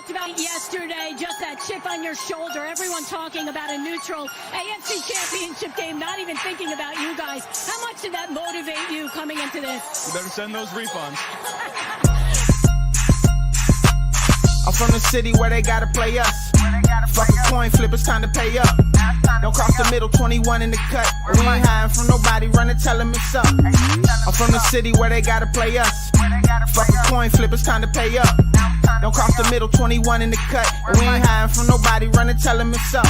talked about yesterday, just that chip on your shoulder. Everyone talking about a neutral AFC Championship game, not even thinking about you guys. How much did that motivate you coming into this? You better send those refunds. I'm from the city where they gotta play us. Fuck a coin flip, it's time to pay up. Don't cross the middle, 21 in the cut. We ain't hiding from nobody, run and tell them it's up. I'm from the city where they gotta play us. Fuck a coin flip, it's time to pay up. Don't cross the middle, 21 in the cut. We ain't hiding from nobody, run and tell them it's up.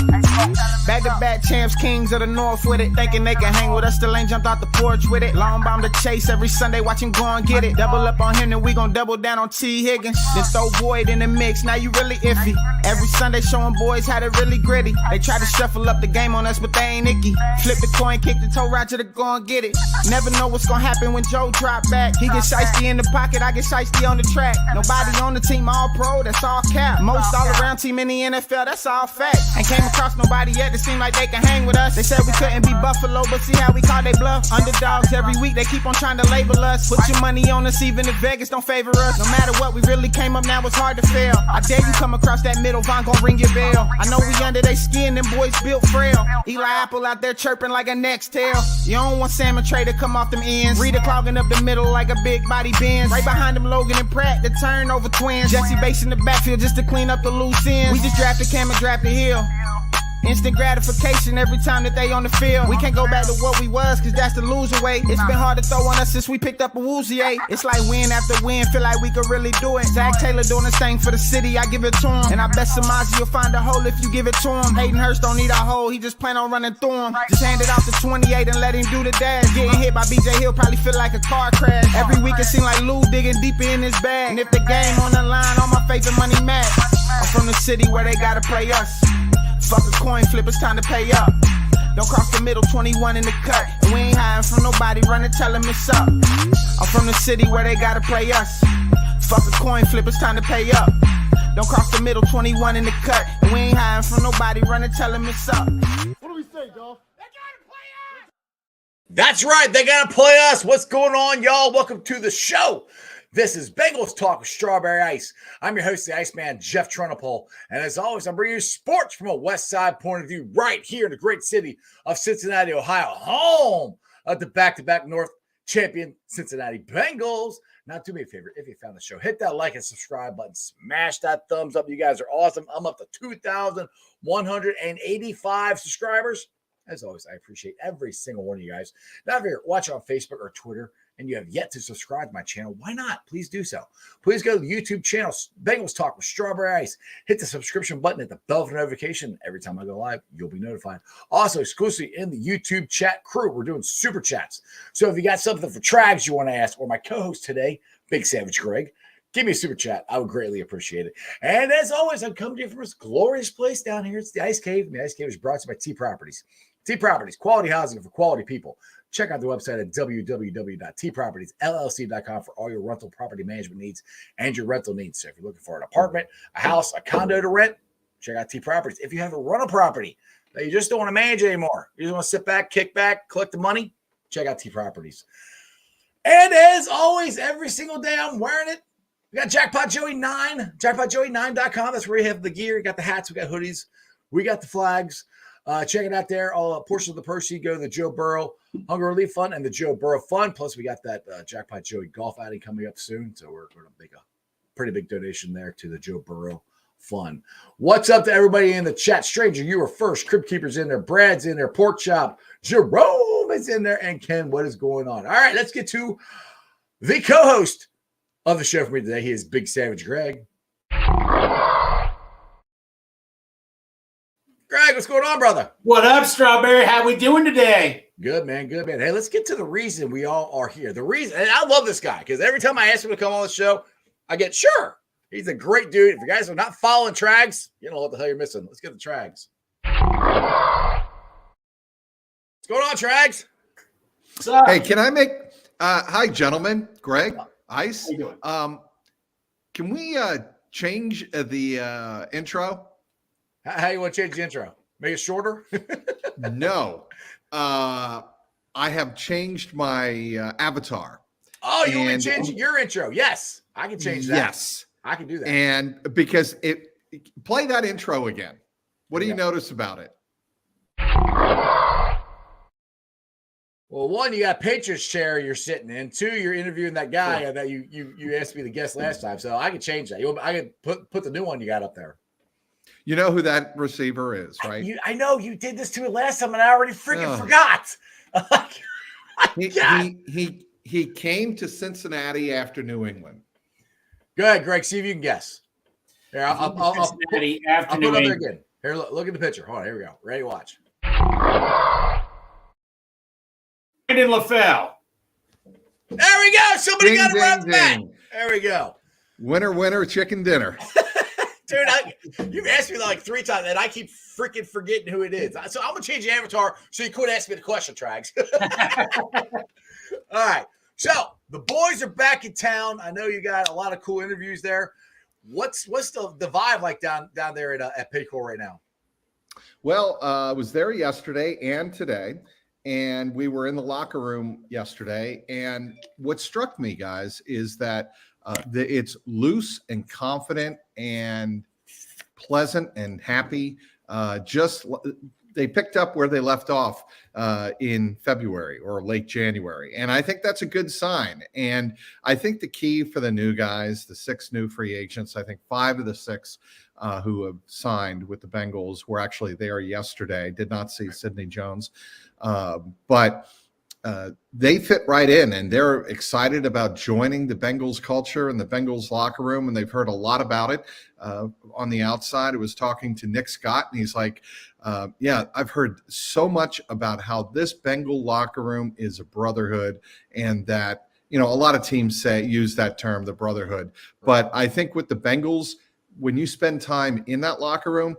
Back-to-back champs, kings of the north with it. Thinking they can hang with us, still ain't jumped out the porch with it. Long bomb to chase every Sunday, watch him go and get it. Double up on him, then we gon' double down on T. Higgins. Then throw Boyd in the mix, now you really iffy. Every Sunday showing boys how to really gritty. They try to shuffle up the game on us, but they ain't icky. Flip the coin, kick the toe Roger to go and get it. Never know what's gonna happen when Joe drop back. He get shiesty in the pocket, I get shiesty on the track. Nobody on the team all pro, that's all cap. Most all around team in the NFL, that's all fact. Ain't came across nobody yet that seem like they can hang with us. They said we couldn't be Buffalo, but see how we call they bluff. Underdogs every week, they keep on trying to label us. Put your money on us, even if Vegas don't favor us. No matter what, we really came up, now it's hard to fail. I dare you come across that middle, Von gon' ring your bell. I know we under they skin, them boys built frail. Eli Apple out there chirping like a next tail. You don't want Salmon Trey to come off them ends. Rita clogging up the middle like a big body Benz. Right behind them Logan and Pratt, the turnover twins. Jesse Bates in the backfield just to clean up the loose ends. We just drafted Cam and drafted Hill. Instant gratification every time that they on the field. We can't go back to what we was, cause that's the loser way. It's been hard to throw on us since we picked up a woozy. It's like win after win, feel like we could really do it. Zach Taylor doing his thing for the city, I give it to him. And I bet Samazi will find a hole if you give it to him. Hayden Hurst don't need a hole, he just plan on running through him. Just hand it off to 28 and let him do the dash. Getting hit by BJ Hill probably feel like a car crash. Every week it seem like Lou digging deeper in his bag. And if the game on the line, all my faith and money match. I'm from the city where they gotta play us. Fuck a coin flip, it's time to pay up. Don't cross the middle, 21 in the cut. And we ain't hiding from nobody, run and tell them it's up. I'm from the city where they gotta play us. Fuck a coin flip, it's time to pay up. Don't cross the middle, 21 in the cut. And we ain't hiding from nobody, run and tell them it's up. What do we say, Dolph? They gotta play us! That's right, they gotta play us. What's going on, y'all? Welcome to the show. This is Bengals Talk with Strawberry Ice. I'm your host, the Iceman, Jeff Trunapole. And as always, I'm bringing you sports from a West Side point of view right here in the great city of Cincinnati, Ohio, home of the back-to-back North champion Cincinnati Bengals. Now, do me a favor, if you found the show, hit that like and subscribe button. Smash that thumbs up. You guys are awesome. I'm up to 2,185 subscribers. As always, I appreciate every single one of you guys. Now, if you're watching on Facebook or Twitter, and you have yet to subscribe to my channel, why not? Please do so. Please go to the YouTube channel, Bengals Talk with Strawberry Ice. Hit the subscription button at the bell for notification. Every time I go live, you'll be notified. Also, exclusively in the YouTube chat crew, we're doing super chats. So if you got something for Trags you want to ask, or my co-host today, Big Savage Greg, give me a super chat. I would greatly appreciate it. And as always, I'm coming to you from this glorious place down here. It's the Ice Cave. And the Ice Cave is brought to you by T Properties. T Properties, quality housing for quality people. Check out the website at www.tpropertiesllc.com for all your rental property management needs and your rental needs. So if you're looking for an apartment, a house, a condo to rent, check out T Properties. If you have a rental property that you just don't want to manage anymore, you just want to sit back, kick back, collect the money, check out T Properties. And as always, every single day I'm wearing it. We got Jackpot Joey 9, jackpotjoey9.com. That's where we have the gear. We got the hats, we got hoodies, we got the flags. Check it out there. All portions of the proceeds go to the Joe Burrow Hunger Relief Fund and the Joe Burrow Fund. Plus, we got that Jackpot Joey golf outing coming up soon. So we're going to make a pretty big donation there to the Joe Burrow Fund. What's up to everybody in the chat? Stranger, you were first. Crib Keeper's in there. Brad's in there. Pork Chop. Jerome is in there. And Ken, what is going on? All right, let's get to the co-host of the show for me today. He is Big Savage Greg. Greg, what's going on, brother? What up, Strawberry? How we doing today? Good, man. Good, man. Hey, let's get to the reason we all are here. The reason, and I love this guy because every time I ask him to come on the show, I get, sure. He's a great dude. If you guys are not following Trags, you don't know what the hell you're missing. Let's get the Trags. What's going on, Trags? What's up? Hey, can I make hi, gentlemen, Greg, Ice. How you doing? Can we change the intro? How you want to change the intro? Make it shorter? No. I have changed my avatar. Oh, you want me to change your intro? Yes. I can change that. Yes. I can do that. And because play that intro again. What do you notice about it? Well, one, you got Patriots chair you're sitting in. Two, you're interviewing that guy that you asked me to guest last time. So I could change that. I could put the new one you got up there. You know who that receiver is, right? I know you did this to me last time, and I already freaking forgot. He came to Cincinnati after New England. Go ahead, Greg. See if you can guess. Here, I'll put it up there again. Here, look at the picture. Hold on. Here we go. Ready to watch. Brandon LaFell. There we go. Somebody got it right back. Ding. There we go. Winner, chicken dinner. Dude, you've asked me like 3 times, and I keep freaking forgetting who it is. So I'm going to change the avatar so you quit asking me the question, Trags. All right. So the boys are back in town. I know you got a lot of cool interviews there. What's the vibe like down there at Paycor right now? Well, I was there yesterday and today, and we were in the locker room yesterday. And what struck me, guys, is that it's loose and confident and pleasant and happy. They picked up where they left off in February or late January. And I think that's a good sign. And I think the key for the new guys, the 6 new free agents, I think 5 of the 6 who have signed with the Bengals were actually there yesterday. Did not see Sidney Jones. But they fit right in, and they're excited about joining the Bengals culture and the Bengals locker room, and they've heard a lot about it on the outside. I was talking to Nick Scott, and he's like, I've heard so much about how this Bengal locker room is a brotherhood, and that, a lot of teams use that term, the brotherhood. But I think with the Bengals, when you spend time in that locker room,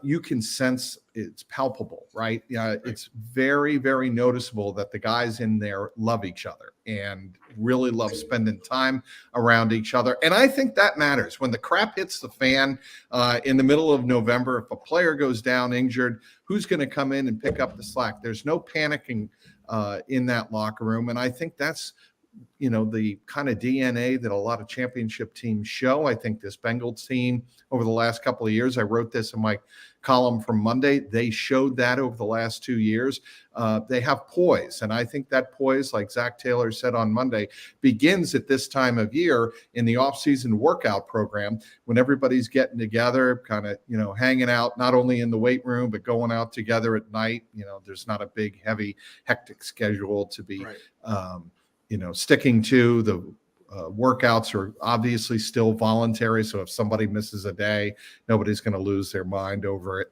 you can sense it's palpable, right? It's very, very noticeable that the guys in there love each other and really love spending time around each other. And I think that matters. When the crap hits the fan in the middle of November, if a player goes down injured, who's going to come in and pick up the slack? There's no panicking in that locker room. And I think that's the kind of DNA that a lot of championship teams show. I think this Bengals team over the last couple of years, I wrote this in my column from Monday, they showed that over the last 2 years. They have poise. And I think that poise, like Zach Taylor said on Monday, begins at this time of year in the offseason workout program when everybody's getting together, kind of, hanging out, not only in the weight room, but going out together at night. There's not a big, heavy, hectic schedule to be sticking to. The workouts are obviously still voluntary. So if somebody misses a day, nobody's going to lose their mind over it.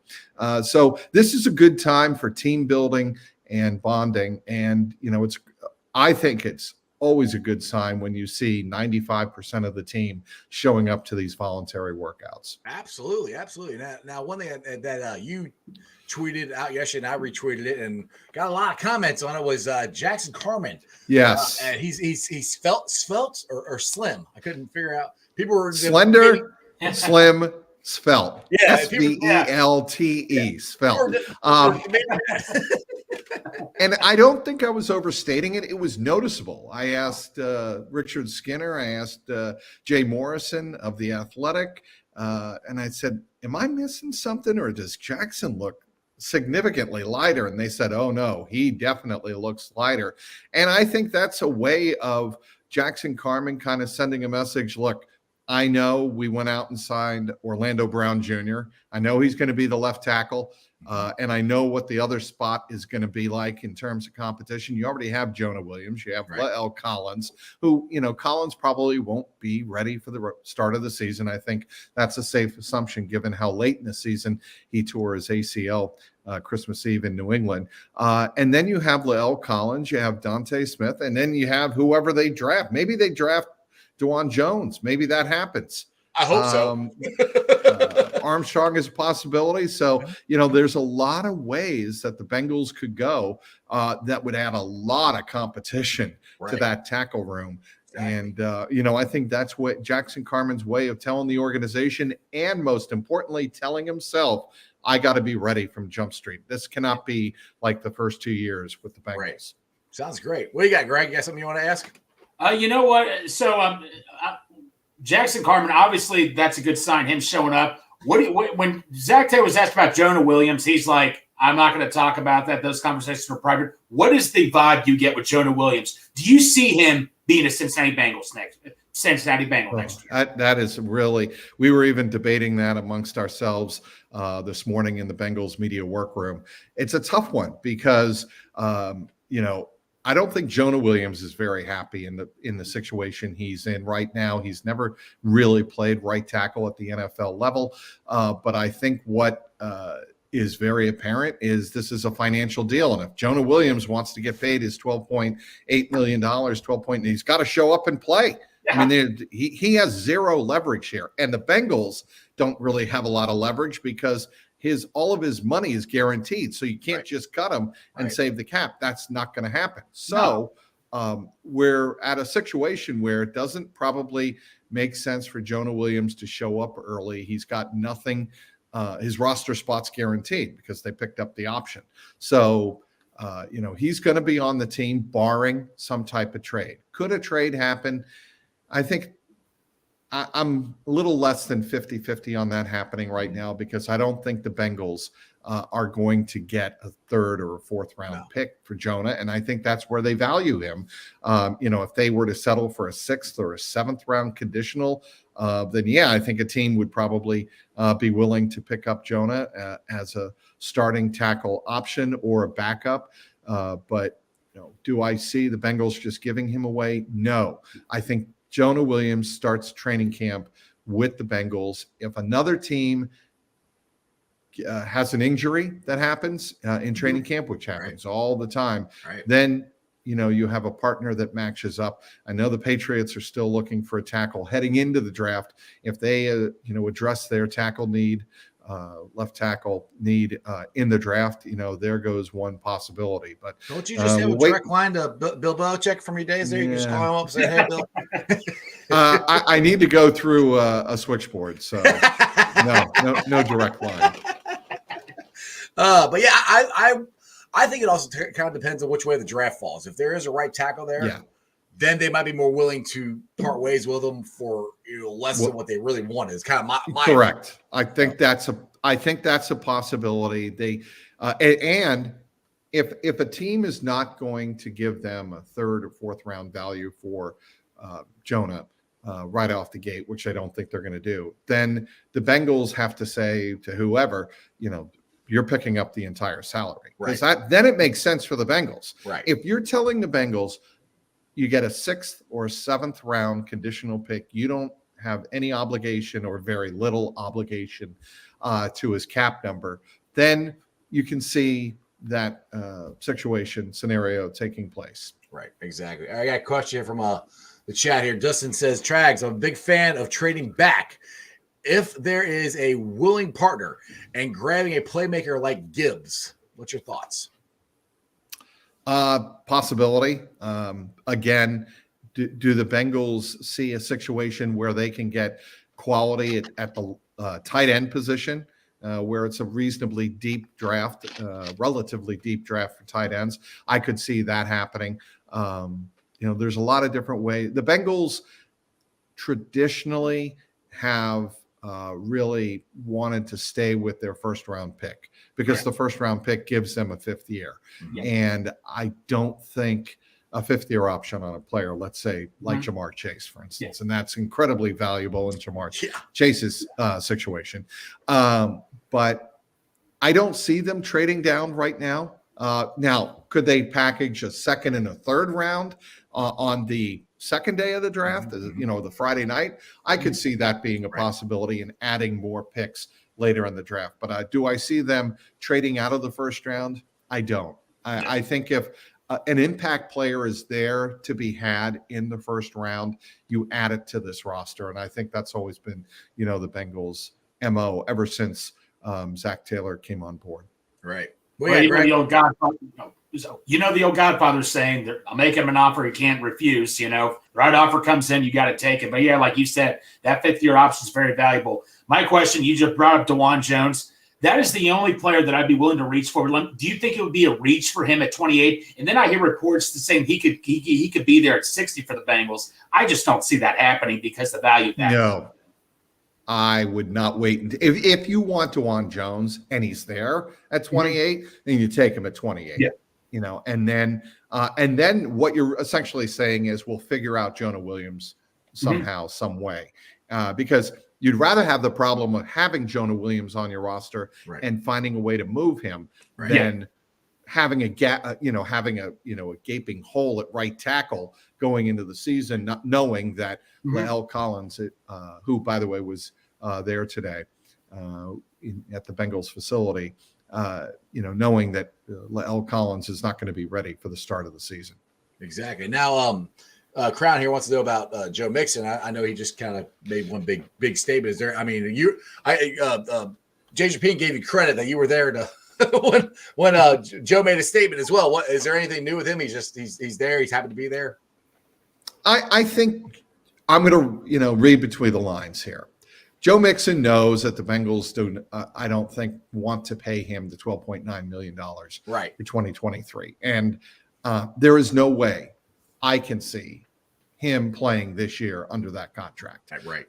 So this is a good time for team building and bonding. And, I think it's always a good sign when you see 95% of the team showing up to these voluntary workouts. Absolutely. Absolutely. Now one thing that you tweeted out yesterday, and I retweeted it and got a lot of comments on it, was Jackson Carman. Yes. And he's svelte or slim. I couldn't figure out. People were slender, slim, svelte. Yeah. SVELTE, svelte. And I don't think I was overstating it. It was noticeable. I asked Richard Skinner, I asked Jay Morrison of The Athletic, and I said, am I missing something, or does Jackson look significantly lighter? And they said, oh no, he definitely looks lighter. And I think that's a way of Jackson Carman kind of sending a message. Look, I know we went out and signed Orlando Brown Jr. I know he's going to be the left tackle. And I know what the other spot is going to be like in terms of competition. You already have Jonah Williams. You have L. Collins, who, Collins probably won't be ready for the start of the season. I think that's a safe assumption given how late in the season he tore his ACL Christmas Eve in New England. And then you have L. Collins, you have Dante Smith, and then you have whoever they draft. Maybe they draft DeJuan Jones. Maybe that happens. I hope so. Armstrong is a possibility. So, there's a lot of ways that the Bengals could go that would add a lot of competition to that tackle room. Exactly. And, I think that's what Jackson Carman's way of telling the organization, and most importantly, telling himself, I got to be ready from Jump Street. This cannot be like the first 2 years with the Bengals. Right. Sounds great. What do you got, Greg? You got something you want to ask? You know what? So Jackson Carman, obviously that's a good sign, him showing up. When Zach Taylor was asked about Jonah Williams, he's like, I'm not going to talk about that. Those conversations are private. What is the vibe you get with Jonah Williams? Do you see him being a Cincinnati Bengal next year? That is really, we were even debating that amongst ourselves this morning in the Bengals media workroom. It's a tough one because, I don't think Jonah Williams is very happy in the situation he's in right now. He's never really played right tackle at the NFL level. But I think what is very apparent is this is a financial deal. And if Jonah Williams wants to get paid his $12.8 million, he's got to show up and play. Yeah. I mean, he has zero leverage here. And the Bengals don't really have a lot of leverage because all of his money is guaranteed. So you can't just cut him and save the cap. That's not going to happen. So we're at a situation where it doesn't probably make sense for Jonah Williams to show up early. He's got nothing. His roster spot's guaranteed because they picked up the option. So, he's going to be on the team barring some type of trade. Could a trade happen? I think I'm a little less than 50-50 on that happening right now because I don't think the Bengals are going to get a third or a fourth round pick for Jonah. And I think that's where they value him. If they were to settle for a sixth or a seventh round conditional, then I think a team would probably be willing to pick up Jonah as a starting tackle option or a backup. But do I see the Bengals just giving him away? No. I think Jonah Williams starts training camp with the Bengals. If another team has an injury that happens in training camp, which happens all the time, then you have a partner that matches up. I know the Patriots are still looking for a tackle heading into the draft. If they address their tackle need, left tackle need in the draft, there goes one possibility. But don't you just have a direct line to Bill Belichick from your days there? You just call him up and say, "Hey, Bill." I need to go through a switchboard, so no direct line. But I think it also kind of depends on which way the draft falls. If there is a right tackle there, then they might be more willing to part ways with them for less than what they really want. Is kind of my correct. Opinion. I think that's a possibility. They and if a team is not going to give them a third or fourth round value for Jonah right off the gate, which I don't think they're going to do, then the Bengals have to say to whoever, you're picking up the entire salary. Right. Then it makes sense for the Bengals. Right. If you're telling the Bengals you get a sixth or seventh round conditional pick, you don't have any obligation or very little obligation to his cap number, then you can see that scenario taking place. Right, exactly. I got a question here from the chat here. Dustin says, Trags, I'm a big fan of trading back. If there is a willing partner and grabbing a playmaker like Gibbs, what's your thoughts? Possibility. Again, do the Bengals see a situation where they can get quality at the tight end position, where it's a reasonably deep draft, relatively deep draft for tight ends? I could see that happening. There's a lot of different ways. The Bengals traditionally have really wanted to stay with their first round pick because the first round pick gives them a fifth year. Yeah. And I don't think a fifth year option on a player, let's say like Jamar Chase, for instance, and that's incredibly valuable in Jamar Chase's situation. But I don't see them trading down right now. Now, could they package a second and a third round on the second day of the draft, the Friday night? I could see that being a possibility and adding more picks later in the draft. But do I see them trading out of the first round? I don't. I think if an impact player is there to be had in the first round, you add it to this roster. And I think that's always been, the Bengals' MO ever since Zach Taylor came on board. Right. The old Godfather. The old Godfather's saying that I'll make him an offer he can't refuse. The right offer comes in, you got to take it. But like you said, that fifth year option is very valuable. My question, you just brought up DeJuan Jones. that is the only player that I'd be willing to reach for. Do you think it would be a reach for him at 28? And then I hear reports saying he could be there at 60 for the Bengals. I just don't see that happening because the value of that. No, I would not wait. If you want Dwan Jones and he's there at 28, then you take him at 28. Yeah. And then what you're essentially saying is we'll figure out Jonah Williams somehow, some way, because you'd rather have the problem of having Jonah Williams on your roster and finding a way to move him than having a gap, having a gaping hole at right tackle going into the season, not knowing that Lael Collins, who by the way was there today at the Bengals facility, knowing that Lael Collins is not going to be ready for the start of the season. Exactly. Now, Crown here wants to know about Joe Mixon. I know he just kind of made one big statement. Is there? I mean, Jay Japine gave you credit that you were there to when Joe made a statement as well. What is there anything new with him? He's there. He's happy to be there. I think I'm going to read between the lines here. Joe Mixon knows that the Bengals I don't think want to pay him the $12.9 million for 2023, and there is no way I can see him playing this year under that contract. Right.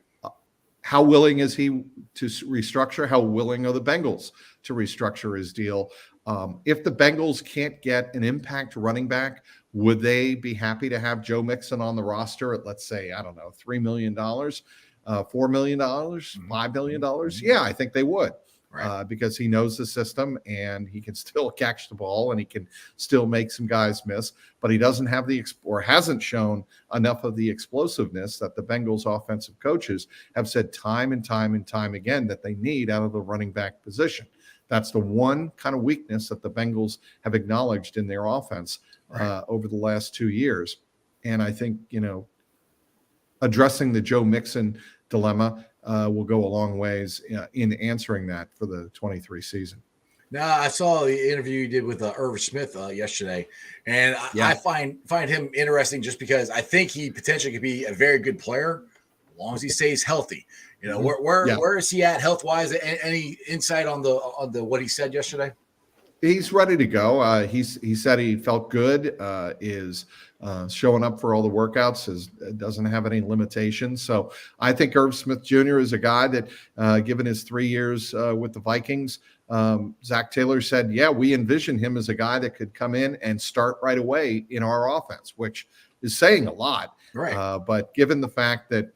How willing is he to restructure? How willing are the Bengals to restructure his deal? If the Bengals can't get an impact running back, would they be happy to have Joe Mixon on the roster at, let's say, I don't know, $3 million, $4 million, $5 million? Yeah, I think they would. Because he knows the system and he can still catch the ball and he can still make some guys miss, but he doesn't have hasn't shown enough of the explosiveness that the Bengals offensive coaches have said time and time and time again that they need out of the running back position. That's the one kind of weakness that the Bengals have acknowledged in their offense over the last 2 years. And I think, addressing the Joe Mixon dilemma will go a long ways in answering that for the 23 season. Now, I saw the interview you did with Irv Smith yesterday, and I find him interesting just because I think he potentially could be a very good player as long as he stays healthy. Where is he at health wise? Any insight on the what he said yesterday? He's ready to go. He said he felt good. Is showing up for all the workouts. Doesn't have any limitations. So I think Irv Smith Jr. is a guy that, given his 3 years with the Vikings, Zach Taylor said, we envision him as a guy that could come in and start right away in our offense, which is saying a lot. Right. But given the fact that,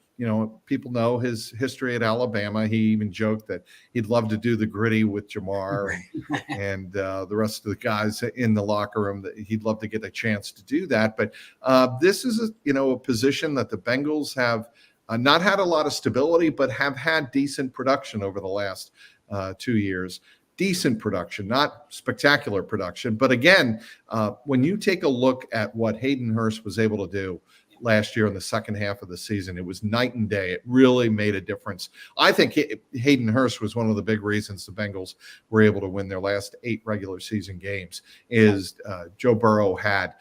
people know his history at Alabama, he even joked that he'd love to do the gritty with Jamar and the rest of the guys in the locker room, that he'd love to get a chance to do that. But this is a position that the Bengals have not had a lot of stability, but have had decent production over the last 2 years. Decent production, not spectacular production. But again, when you take a look at what Hayden Hurst was able to do last year in the second half of the season, it was night and day. It really made a difference. I think Hayden Hurst was one of the big reasons the Bengals were able to win their last 8 regular season games. Joe Burrow had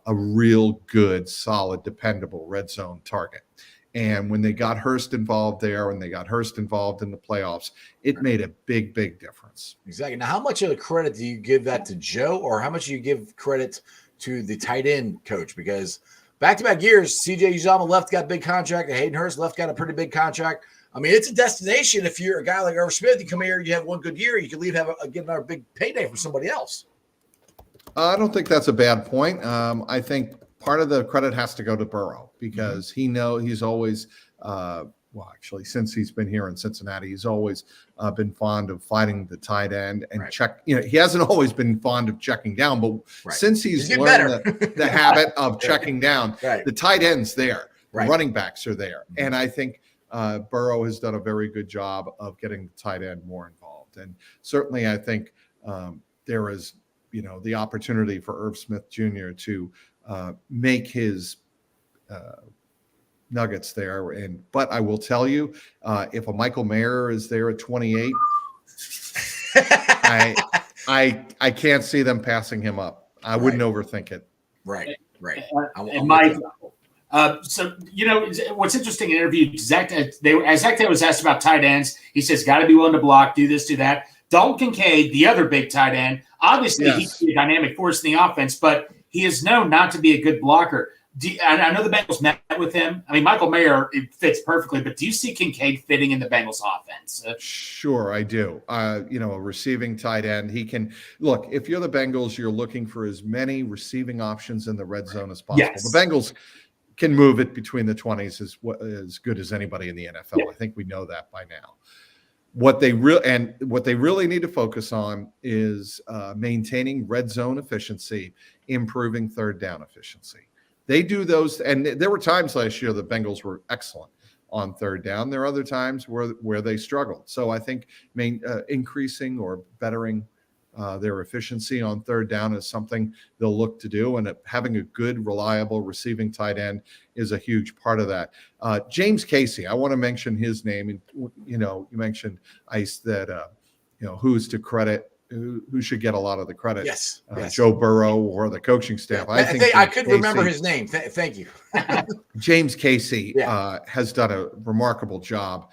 a real good, solid, dependable red zone target. And when they got Hurst involved there, and they got Hurst involved in the playoffs, it made a big, big difference. Exactly. Now, how much of the credit do you give that to Joe, or how much do you give credit to the tight end coach? Because back-to-back years, C.J. Uzomah left, got a big contract, and Hayden Hurst left, got a pretty big contract. I mean, it's a destination. If you're a guy like Irv Smith, you come here, you have one good year, you can leave, get another big payday from somebody else. I don't think that's a bad point. I think part of the credit has to go to Burrow, because he's always actually, since he's been here in Cincinnati, he's always been fond of fighting the tight end and check. He hasn't always been fond of checking down, but since he's learned the habit of checking down, the tight end's there, the running backs are there. And I think Burrow has done a very good job of getting the tight end more involved. And certainly I think there is, the opportunity for Irv Smith Jr. to make his nuggets there. But I will tell you, if a Michael Mayer is there at 28, I can't see them passing him up. I wouldn't overthink it. Right. And Mike, what's interesting in interview, Zach Taylor was asked about tight ends. He says, got to be willing to block, do this, do that. Dalton Kincaid, the other big tight end, obviously Yes. he can be a dynamic force in the offense, but he is known not to be a good blocker. And I know the Bengals met with him. I mean, Michael Mayer, it fits perfectly, but do you see Kincaid fitting in the Bengals offense? Sure, I do. A receiving tight end. He can look. If you're the Bengals, you're looking for as many receiving options in the red zone as possible. Yes. The Bengals can move it between the 20s as good as anybody in the NFL. Yeah. I think we know that by now. What they really need to focus on is maintaining red zone efficiency, improving third down efficiency. They do those, and there were times last year the Bengals were excellent on third down. There are other times where they struggled. So I think increasing or bettering their efficiency on third down is something they'll look to do, and having a good, reliable receiving tight end is a huge part of that. James Casey, I want to mention his name. And you mentioned Ice that who's to credit. Who should get a lot of the credit? Yes. Joe Burrow or the coaching staff. I couldn't remember his name. Thank you. James Casey has done a remarkable job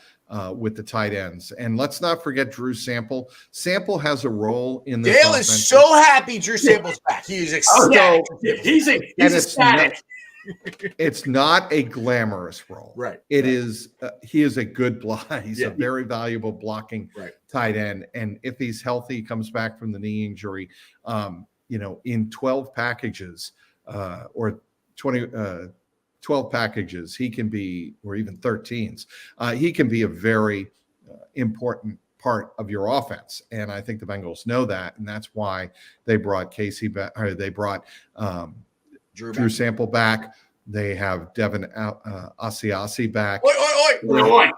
with the tight ends. And let's not forget Drew Sample. Sample has a role in this Dale offense. is so happy Drew Sample's back. He is ecstatic. He's ecstatic. It's not a glamorous role. Right. It is. He is a good block. He's a very valuable blocking Right. tight end. And if he's healthy, comes back from the knee injury, in 12 packages or 12 packages, he can be, or even 13s, he can be a very important part of your offense. And I think the Bengals know that. And that's why they brought Casey back, or they brought Drew Sample back. They have Devin Asiasi back. Oi.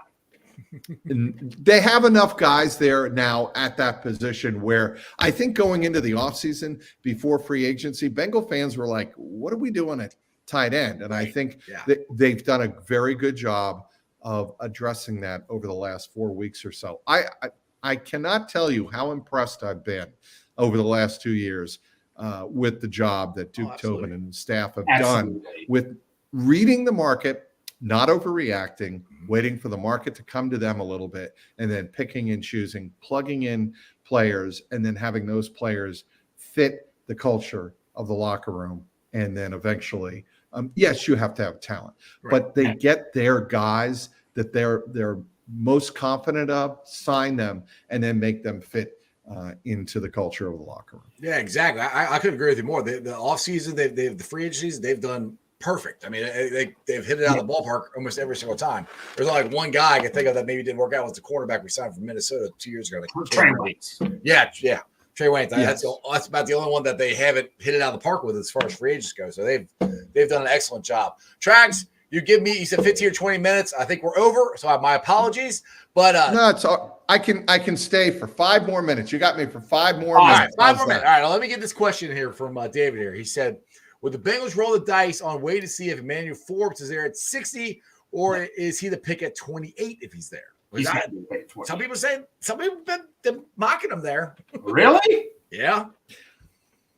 And they have enough guys there now at that position where I think going into the offseason before free agency, Bengal fans were like, what are we doing at tight end? And I think that they've done a very good job of addressing that over the last 4 weeks or so. I cannot tell you how impressed I've been over the last 2 years with the job that Duke Tobin and staff have done with reading the market, not overreacting, waiting for the market to come to them a little bit, and then picking and choosing, plugging in players, and then having those players fit the culture of the locker room. And then eventually, yes, you have to have talent, but they get their guys that they're most confident of, sign them, and then make them fit into the culture of the locker room. Yeah, exactly. I couldn't agree with you more. The offseason, they've the free agencies, they've done perfect. I mean, they've hit it out of the ballpark almost every single time. There's only like one guy I can think of that maybe didn't work out, was the cornerback we signed from Minnesota 2 years ago. Trey Waynes. Yeah. Trey Waynes. That's about the only one that they haven't hit it out of the park with as far as free agents go. So they've done an excellent job. Trags, you said 15 or 20 minutes. I think we're over. So my apologies. But no, it's all, I can stay for 5 more minutes. You got me for 5 more All minutes. right, 5 more minutes. All right, let me get this question here from David here. He said, would the Bengals roll the dice on wait to see if Emmanuel Forbes is there at 60, or is he the pick at 28 if he's there? Some people have been mocking him there. Really? Yeah.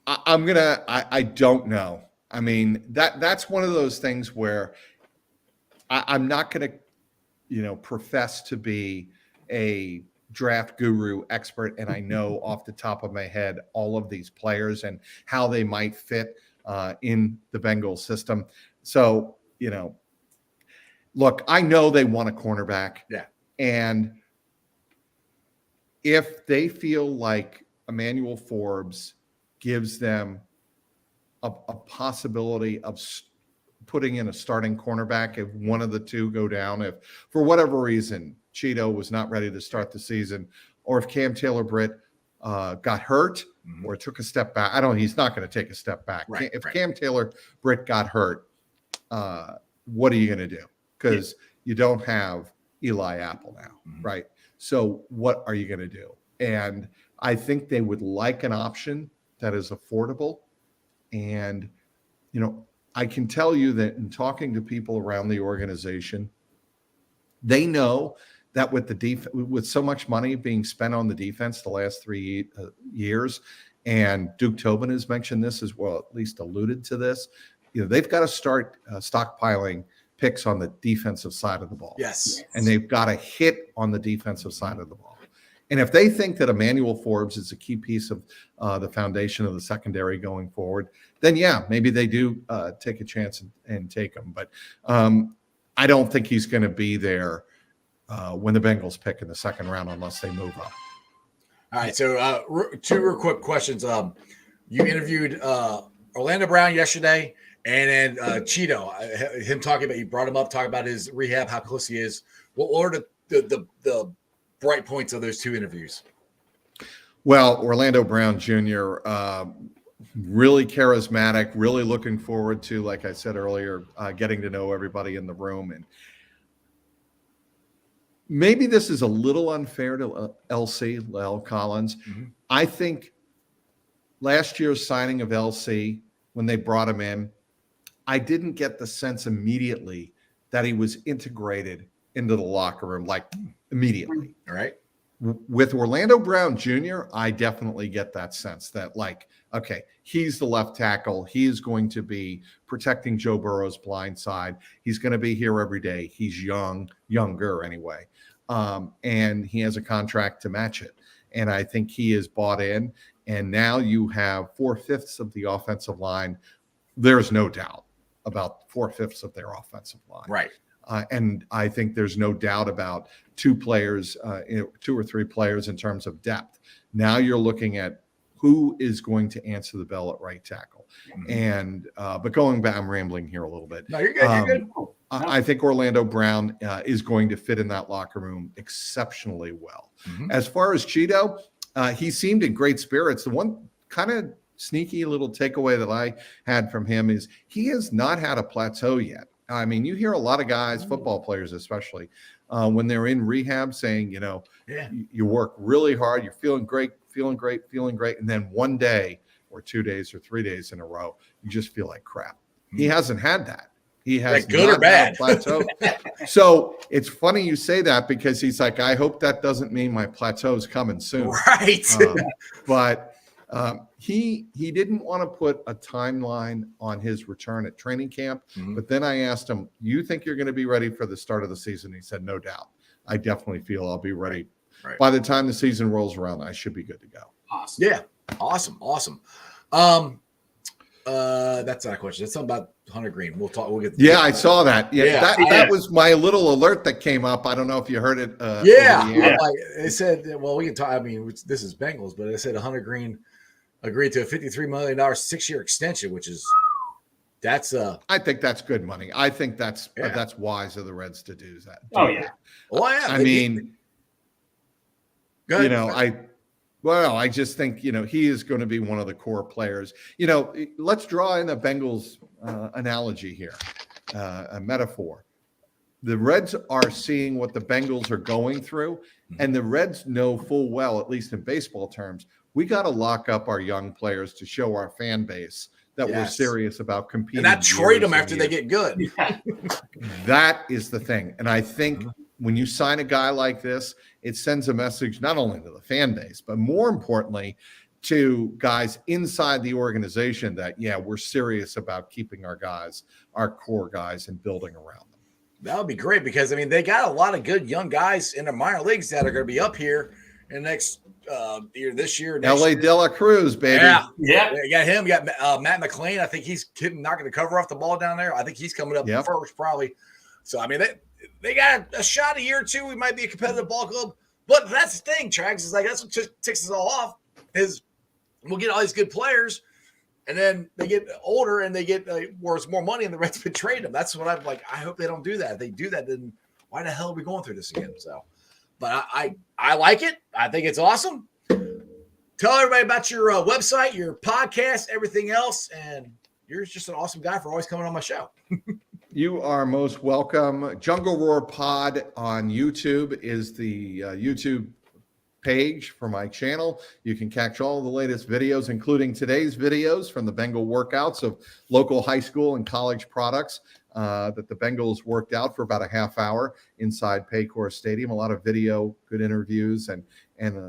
I don't know. I mean, that's one of those things where I'm not going to, profess to be a draft guru expert, and I know off the top of my head all of these players and how they might fit in the Bengals system. So, look, I know they want a cornerback. Yeah. And if they feel like Emmanuel Forbes gives them a possibility of putting in a starting cornerback if one of the two go down, if for whatever reason Cheeto was not ready to start the season, or if Cam Taylor-Britt got hurt or took a step back. He's not going to take a step back. Right, if Cam Taylor-Britt got hurt, what are you going to do? Because you don't have Eli Apple now, right? So what are you going to do? And I think they would like an option that is affordable. And, I can tell you that in talking to people around the organization, they know that with so much money being spent on the defense the last 3 years, and Duke Tobin has mentioned this as well, at least alluded to this, they've got to start stockpiling picks on the defensive side of the ball. Yes. And they've got to hit on the defensive side of the ball. And if they think that Emmanuel Forbes is a key piece of the foundation of the secondary going forward, then yeah, maybe they do take a chance and take him. But I don't think he's going to be there when the Bengals pick in the second round unless they move up. All right, so two real quick questions. You interviewed Orlando Brown yesterday, and then Cheeto. Him talking about, you brought him up, talking about his rehab, how close he is. What were the bright points of those two interviews? Well, Orlando Brown Jr., really charismatic, really looking forward to, like I said earlier, getting to know everybody in the room. And maybe this is a little unfair to LC, Lel Collins. Mm-hmm. I think last year's signing of LC, when they brought him in, I didn't get the sense immediately that he was integrated into the locker room, like immediately. All right. With Orlando Brown Jr., I definitely get that sense that, like, okay, he's the left tackle. He is going to be protecting Joe Burrow's blind side. He's going to be here every day. He's younger anyway. And he has a contract to match it. And I think he is bought in. And now you have 4/5 of the offensive line. There's no doubt about 4/5 of their offensive line. Right. And I think there's no doubt about two or three players in terms of depth. Now you're looking at who is going to answer the bell at right tackle. Mm-hmm. And but going back, I'm rambling here a little bit. No, you're good. You're good. I think Orlando Brown is going to fit in that locker room exceptionally well. Mm-hmm. As far as Cheeto, he seemed in great spirits. The one kind of sneaky little takeaway that I had from him is he has not had a plateau yet. I mean, you hear a lot of guys, football players especially, when they're in rehab saying, you work really hard, you're feeling great. And then one day or 2 days or 3 days in a row, you just feel like crap. He hasn't had that. He has good or bad plateau. So it's funny you say that, because he's like, I hope that doesn't mean my plateau's coming soon. Right. But he didn't want to put a timeline on his return at training camp. Mm-hmm. But then I asked him, you think you're going to be ready for the start of the season? He said, no doubt. I definitely feel I'll be ready. Right. By the time the season rolls around, I should be good to go. Awesome. Yeah. Awesome. That's not a question. That's something about Hunter Green. We'll get. Yeah, I saw that. Yeah, that was my little alert that came up. I don't know if you heard it. Like, it said, well, we can talk. I mean, this is Bengals, but it said Hunter Green agreed to a $53 million 6-year extension, which is I think that's good money. I think that's wise of the Reds to do that. Oh yeah. Well, yeah. I mean, I just think, he is going to be one of the core players. Let's draw in a Bengals analogy here, a metaphor. The Reds are seeing what the Bengals are going through, and the Reds know full well, at least in baseball terms, we got to lock up our young players to show our fan base that we're serious about competing. And not trade them after they get good. That is the thing. And I think when you sign a guy like this, it sends a message not only to the fan base, but more importantly to guys inside the organization that, we're serious about keeping our guys, our core guys, and building around them. That would be great, because, I mean, they got a lot of good young guys in the minor leagues that are going to be up here in the next this year. L.A. De La Cruz, baby. Yeah. You got him. You got Matt McLean. I think he's knocking the cover off the ball down there. I think he's coming up first, probably. So, I mean, they got a shot a year or two. We might be a competitive ball club. But that's the thing, Trags. Is like, that's what ticks us all off, is we'll get all these good players, and then they get older and they get worth more money, and the Reds would trade them. That's what I'm like. I hope they don't do that. If they do that, then why the hell are we going through this again? So, but I like it. I think it's awesome. Tell everybody about your website, your podcast, everything else, and you're just an awesome guy for always coming on my show. You are most welcome. Jungle Roar Pod on YouTube is the YouTube page for my channel. You can catch all the latest videos, including today's videos from the Bengal workouts of local high school and college products that the Bengals worked out for about a half hour inside Paycor Stadium. A lot of video, good interviews, and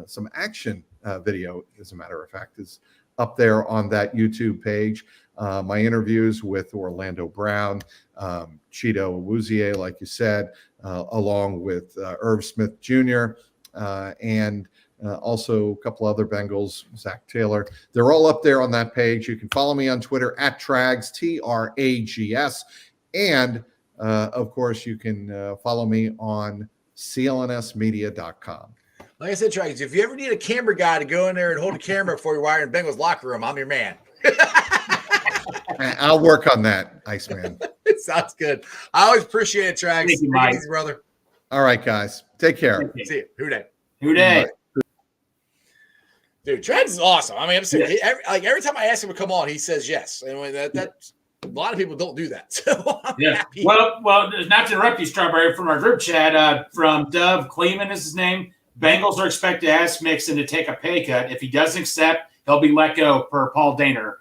some action video, as a matter of fact, is up there on that YouTube page. My interviews with Orlando Brown, Cheeto Awuzie, like you said, along with Irv Smith Jr., and Also, a couple other Bengals, Zach Taylor. They're all up there on that page. You can follow me on Twitter at Trags, Trags. And, of course, you can follow me on clnsmedia.com. Like I said, Trags, if you ever need a camera guy to go in there and hold a camera before you wire in Bengals locker room, I'm your man. I'll work on that, Iceman. It sounds good. I always appreciate it, Trags. Thank you, Mike. Easy, brother. All right, guys. Take care. See you. Who day? Who day? Dude, Trags is awesome. I mean, I'm saying every time I ask him to come on, he says yes. And when that a lot of people don't do that. So I'm happy. Well, not to interrupt you, Strawberry, from our group chat, from Dove Kleeman is his name. Bengals are expected to ask Mixon to take a pay cut. If he doesn't accept, he'll be let go per Paul Daner.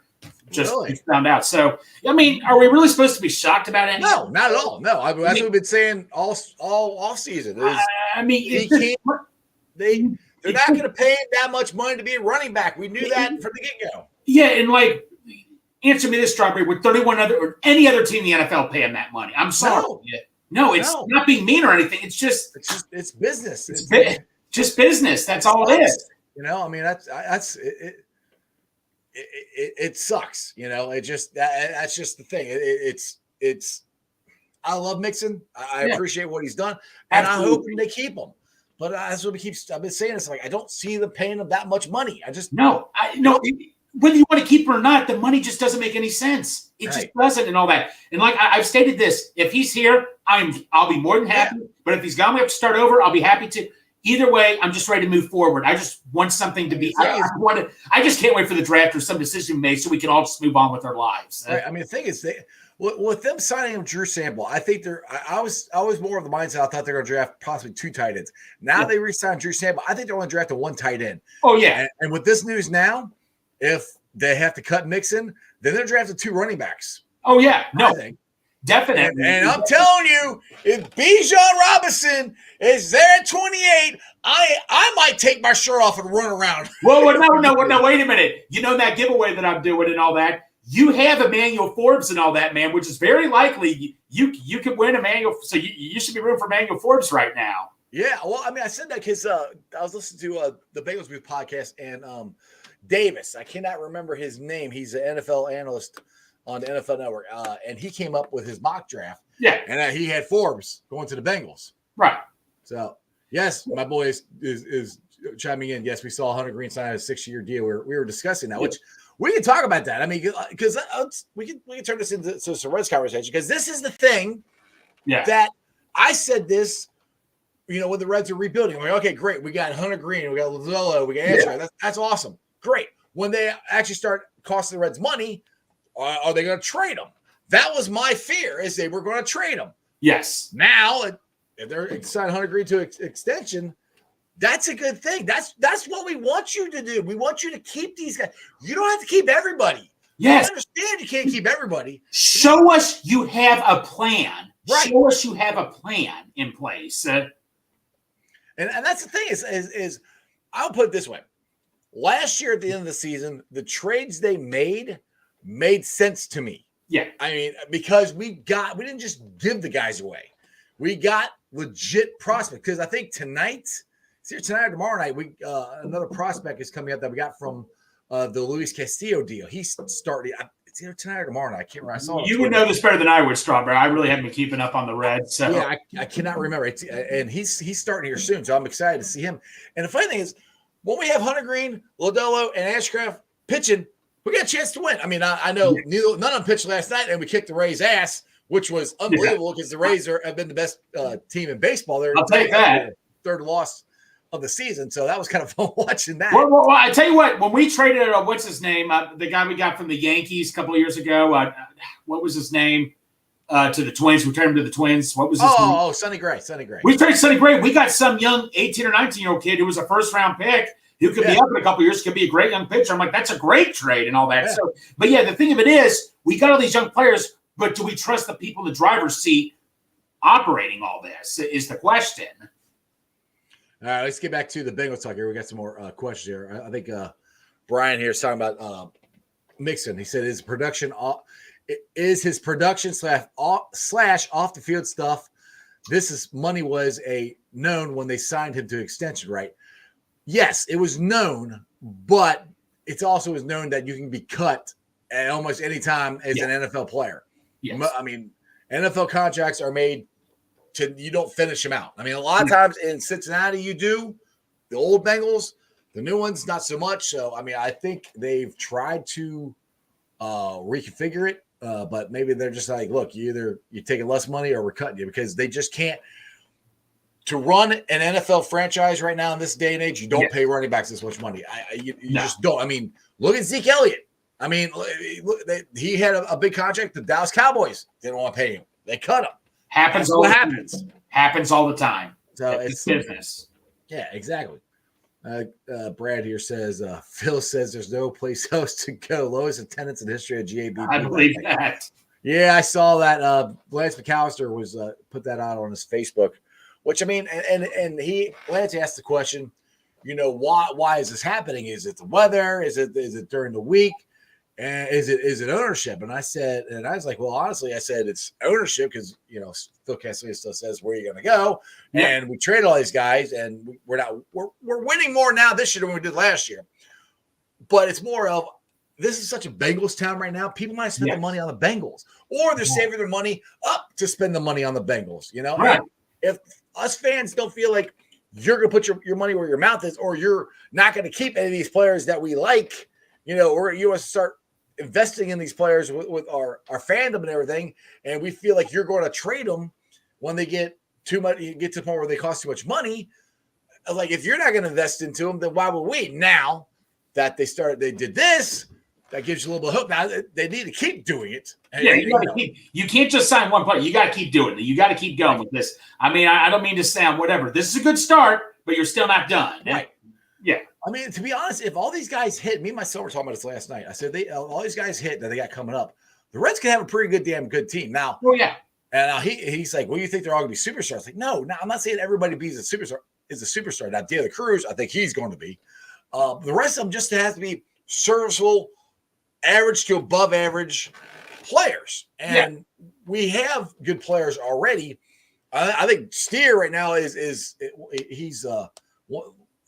Just found out. So, I mean, are we really supposed to be shocked about it? No, not at all. No, that's what we've been saying all off season. I mean, they're not going to pay him that much money to be a running back. We knew that from the get-go. Yeah, and like, answer me this, Strawberry. Would 31 other or any other team in the NFL pay him that money? I'm sorry. No, it's not being mean or anything. It's business. It's just business. That's all it is. You know, I mean, that's it. It sucks. You know, that's just the thing. It's. I love Mixon. I appreciate what he's done, and I hope they keep him. But that's what I've been saying. It's like I don't see them paying him that much money. No. Whether you want to keep him or not, the money just doesn't make any sense. It just doesn't, and all that. And like I've stated this, if he's here, I'll be more than happy. Yeah. But if he's gone, we have to start over. I'll be happy to. Either way, I'm just ready to move forward. I just want something to be. I just can't wait for the draft or some decision made so we can all just move on with our lives. Right. I mean, the thing is, with them signing him Drew Sample, I think I was more of the mindset. I thought they were going to draft possibly 2 tight ends. Now they re-signed Drew Sample. I think they're only drafting 1 tight end. Oh yeah. And with this news now, if they have to cut Mixon, then they're drafting 2 running backs. Oh yeah. No. Definitely. And I'm telling you, if Bijan Robinson is there at 28, I might take my shirt off and run around. No, wait a minute. You know that giveaway that I'm doing and all that? You have Emmanuel Forbes and all that, man, which is very likely you could win Emmanuel. So you should be rooting for Emmanuel Forbes right now. Yeah, well, I mean, I said that because I was listening to the Bengals Booth podcast, and Davis, I cannot remember his name. He's an NFL analyst on the NFL Network, and he came up with his mock draft. Yeah. And he had Forbes going to the Bengals. Right. So, yes, my boy is chiming in. Yes, we saw Hunter Green sign a 6-year deal. We were discussing that, which we can talk about that. I mean, because we can turn this into some Reds conversation, because this is the thing that I said this, you know, when the Reds are rebuilding. I'm like, okay, great. We got Hunter Green. We got Lozella. We got Answer. That's awesome. Great. When they actually start costing the Reds money, are they going to trade them? That was my fear, is they were going to trade them. Yes. Now, if they're signing Hunter Green to extension, that's a good thing. That's what we want you to do. We want you to keep these guys. You don't have to keep everybody. Yes. I understand you can't keep everybody. Show us you have a plan. Right. Show us you have a plan in place. And that's the thing is I'll put it this way. Last year at the end of the season, the trades they made sense to me. Yeah. I mean, because we didn't just give the guys away. We got legit prospects. Because I think tonight or tomorrow night, another prospect is coming up that we got from the Luis Castillo deal. He's starting. It's either tonight or tomorrow night. I can't remember. I saw you would know this better than I would, Strawberry. I really haven't been keeping up on the Reds. So. Yeah, I cannot remember. And he's starting here soon, so I'm excited to see him. And the funny thing is, when we have Hunter Green, Lodolo, and Ashcraft pitching, we got a chance to win. I mean, I know none of them pitched last night, and we kicked the Rays' ass, which was unbelievable because the Rays have been the best team in baseball. I'll take that. Third loss of the season, so that was kind of fun watching that. Well, I tell you what, when we traded what's his name, the guy we got from the Yankees a couple of years ago, what was his name? To the Twins, we turned him to the Twins. What was his name? Oh, Sonny Gray. We traded Sonny Gray. We got some young 18 or 19-year-old kid who was a first-round pick who could be up in a couple of years, could be a great young pitcher. I'm like, that's a great trade and all that. Yeah. So, but the thing of it is, we got all these young players, but do we trust the people in the driver's seat operating all this is the question. All right, let's get back to the Bengals talk here. We got some more questions here. I think Brian here is talking about Mixon. He said his production slash off the field stuff. Money was a known when they signed him to extension, right? yes, it was known, but it's also is known that you can be cut at almost any time as an NFL player. Yes. I mean, NFL contracts are made to you don't finish them out. I mean, a lot of times in Cincinnati you do. The old Bengals, the new ones not so much. So I mean, I think they've tried to reconfigure it, but maybe they're just like, look, you're taking less money or we're cutting you because they just can't. To run an NFL franchise right now in this day and age, you don't pay running backs this much money. You just don't. I mean, look at Zeke Elliott. I mean, look, he had a big contract. The Dallas Cowboys didn't want to pay him. They cut him. Happens all the time. So it's business. Yeah, exactly. Brad here says, Phil says there's no place else to go. Lowest attendance in history of GAB. I believe that. Yeah, I saw that. Lance McAllister was put that out on his Facebook. Which I mean, and Lance asked the question, you know, why is this happening? Is it the weather? Is it during the week? And is it ownership? And I was like, well, honestly, I said it's ownership because you know Phil Castellini still says where are you going to go, and we trade all these guys, and we're winning more now this year than we did last year. But it's more of this is such a Bengals town right now. People might spend the money on the Bengals, or they're saving their money up to spend the money on the Bengals. You know, right. If us fans don't feel like you're going to put your money where your mouth is, or you're not going to keep any of these players that we like, you know, or you want to start investing in these players with our fandom and everything, and we feel like you're going to trade them when they get too much, you get to the point where they cost too much money. Like, if you're not going to invest into them, then why would we? Now that they did this, that gives you a little bit of hope. Now they need to keep doing it. You can't just sign one player. You got to keep doing it. You got to keep going with this. I mean, I don't mean to sound whatever. This is a good start, but you're still not done. Right. Yeah. I mean, to be honest, if all these guys hit, me and myself were talking about this last night. I said all these guys hit that they got coming up. The Reds can have a pretty damn good team now. Oh yeah. And he's like, well, you think they're all going to be superstars? Like, no, I'm not saying everybody is a superstar. Now, De La Cruz, I think he's going to be. The rest of them just has to be serviceable, average to above average players. And we have good players already. I think Steer right now he's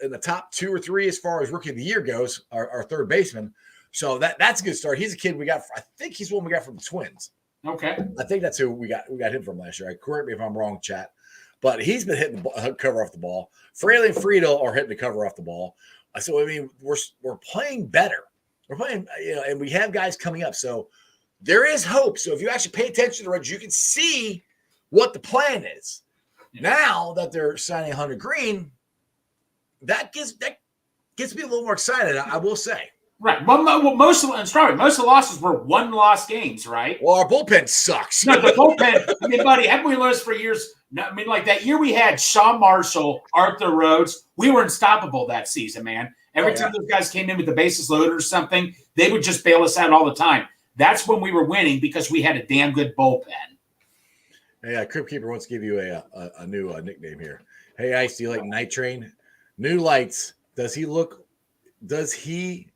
in the top 2 or 3 as far as rookie of the year goes, our third baseman. So that's a good start. He's a kid we got. I think he's one we got from the Twins. Okay. I think that's who we got him from last year. Correct me if I'm wrong, chat. But he's been hitting the cover off the ball. Fraley and Friedel are hitting the cover off the ball. So I mean, we're playing better. We're playing, you know, and we have guys coming up. So there is hope. So if you actually pay attention to the Reds, you can see what the plan is. Now that they're signing Hunter Green, that gets me a little more excited, I will say. Right. Well, most of the losses were 1-loss games, right? Well, our bullpen sucks. No, the bullpen. I mean, buddy, haven't we learned this for years? No, I mean, like that year we had Sean Marshall, Arthur Rhodes. We were unstoppable that season, man. Every time those guys came in with the bases loaded or something, they would just bail us out all the time. That's when we were winning because we had a damn good bullpen. Hey, Crypt Keeper wants to give you a new nickname here. Hey, Ice, do you like Night Train? New lights. Does he look like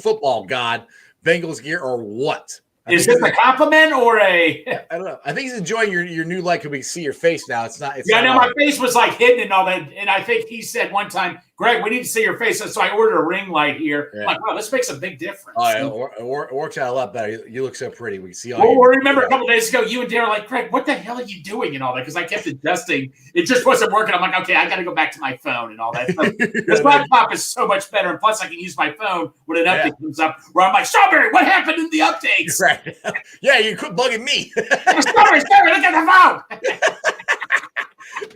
football god, Bengals gear, or what? Is this a compliment or a? I don't know. I think he's enjoying your new light because we can see your face now. It's not. I know my face was like hidden and all that. And I think he said one time, Greg, we need to see your face. So I ordered a ring light here. Yeah. I'm like, wow, this makes a big difference. Oh, yeah, it works out a lot better. You look so pretty. We can see all. Well, remember a couple days ago, you and Darren were like, Greg, what the hell are you doing and all that? Because I kept adjusting. It just wasn't working. I'm like, okay, I got to go back to my phone and all that. So this laptop is so much better. And plus, I can use my phone when an update comes up where I'm like, Strawberry, what happened in the updates? Right. Yeah, you quit bugging me. Strawberry, look at the phone.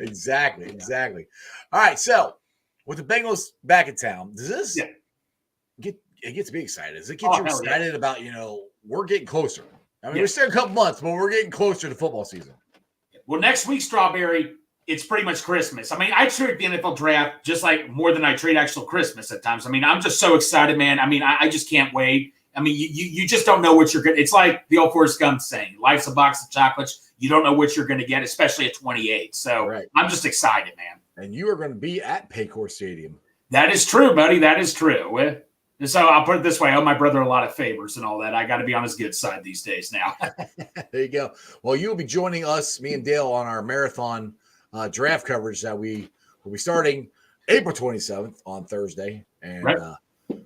Exactly. All right, so with the Bengals back in town, does this get me excited? Does it get you excited about, we're getting closer? I mean, we're still a couple months, but we're getting closer to football season. Well, next week, Strawberry, it's pretty much Christmas. I mean, I treat the NFL draft just like more than I treat actual Christmas at times. I mean, I'm just so excited, man. I mean, I just can't wait. I mean, you just don't know what you're going to – it's like the old Forrest Gump saying, life's a box of chocolates. You don't know what you're going to get, especially at 28. So I'm just excited, man. And you are going to be at Paycor Stadium. That is true, buddy. That is true. So I'll put it this way. I owe my brother a lot of favors and all that. I got to be on his good side these days now. There you go. Well, you'll be joining us, me and Dale, on our marathon draft coverage that we will be starting April 27th on Thursday. And Right.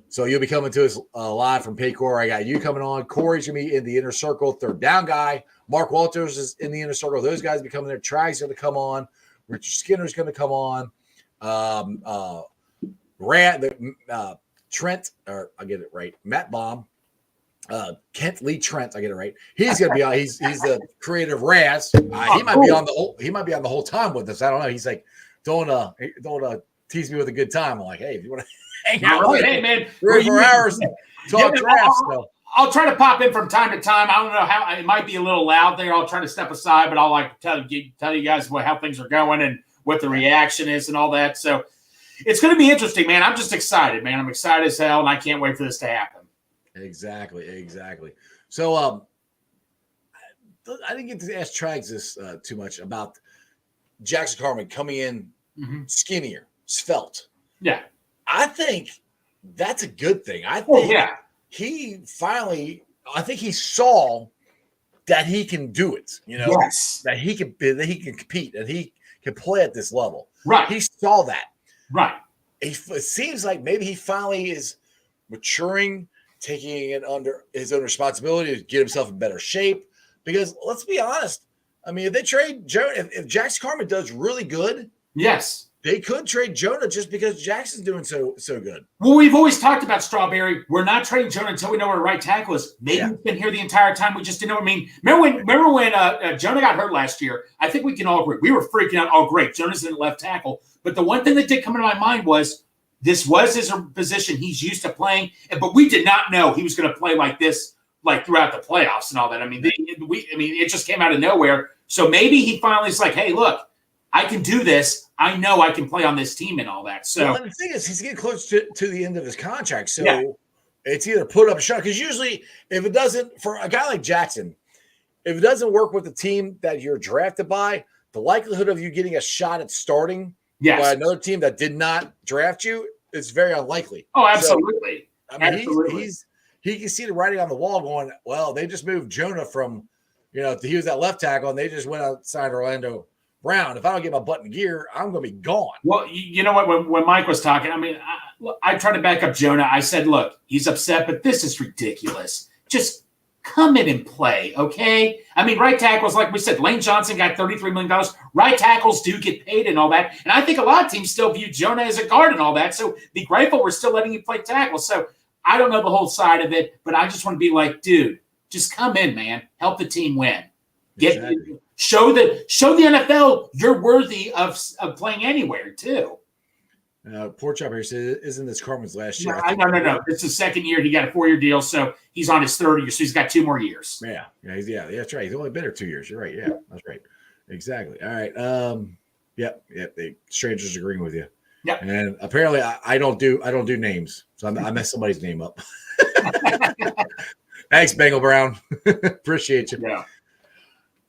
So you'll be coming to us live from Paycor. I got you coming on. Corey's going to be in the inner circle, third down guy. Mark Walters is in the inner circle. Those guys will be coming there. Trag's going to come on. Richard Skinner's going to come on. Trent, or I get it right, Matt Baum. Kent Lee Trent, I get it right. He's gonna be on. He's the creator of Raz. He might be on the whole. He might be on the whole time with us. I don't know. He's like, don't tease me with a good time. I'm like, hey, if you want to hang out, Right. Hey man, 3 or 4 hours, talk draft. So. I'll try to pop in from time to time. I don't know how it might be a little loud there. I'll try to step aside, but I'll like tell you guys how things are going and what the reaction is and all that. So it's going to be interesting, man. I'm just excited, man. I'm excited as hell, and I can't wait for this to happen. Exactly. So I didn't get to ask Trags this too much about Jackson Carman coming in skinnier, svelte. Yeah. I think that's a good thing. I think he finally, I think he saw that he can do it, Yes. that he can compete, and he can play at this level. Right. He saw that. Right. It seems like maybe he finally is maturing, taking it under his own responsibility to get himself in better shape. Because let's be honest, I mean, if they trade Jonah, if Jackson Carman does really good, yes, they could trade Jonah just because Jackson's doing so good. Well, we've always talked about Strawberry. We're not trading Jonah until we know where the right tackle is. Maybe we've been here the entire time. We just didn't know what I mean. Remember when Jonah got hurt last year? I think we can all agree. We were freaking out. Oh, great. Jonah's in the left tackle. But the one thing that did come into my mind was this was his position he's used to playing. But we did not know he was going to play like this, like throughout the playoffs and all that. I mean, it just came out of nowhere. So maybe he finally is like, hey, look, I can do this. I know I can play on this team and all that. So the thing is, he's getting close to the end of his contract. So it's either put up a shot. Because usually if it doesn't, for a guy like Jackson, if it doesn't work with the team that you're drafted by, the likelihood of you getting a shot at starting by another team that did not draft you is very unlikely. Oh, absolutely. So, I mean, he can see the writing on the wall going, well, they just moved Jonah from, he was that left tackle, and they just went outside Orlando Brown. If I don't get my butt in gear, I'm going to be gone. Well, you know what? When Mike was talking, I mean, I tried to back up Jonah. I said, look, he's upset, but this is ridiculous. Just come in and play, okay? I mean, right tackles, like we said, Lane Johnson got $33 million. Right tackles do get paid and all that. And I think a lot of teams still view Jonah as a guard and all that. So be grateful we're still letting you play tackle. So I don't know the whole side of it, but I just want to be like, dude, just come in, man. Help the team win. Show the NFL you're worthy of playing anywhere too. Poor Chopper here says, isn't this Carman's last year? No. It's the second year. He got a 4-year deal, so he's on his third year, so he's got 2 more years. Yeah, that's right. He's only been here 2 years. You're right. Yeah, that's right. Exactly. All right. The strangers agreeing with you. Yep. And apparently I don't do names, so I messed somebody's name up. Thanks, Bengal Brown. Appreciate you. Yeah.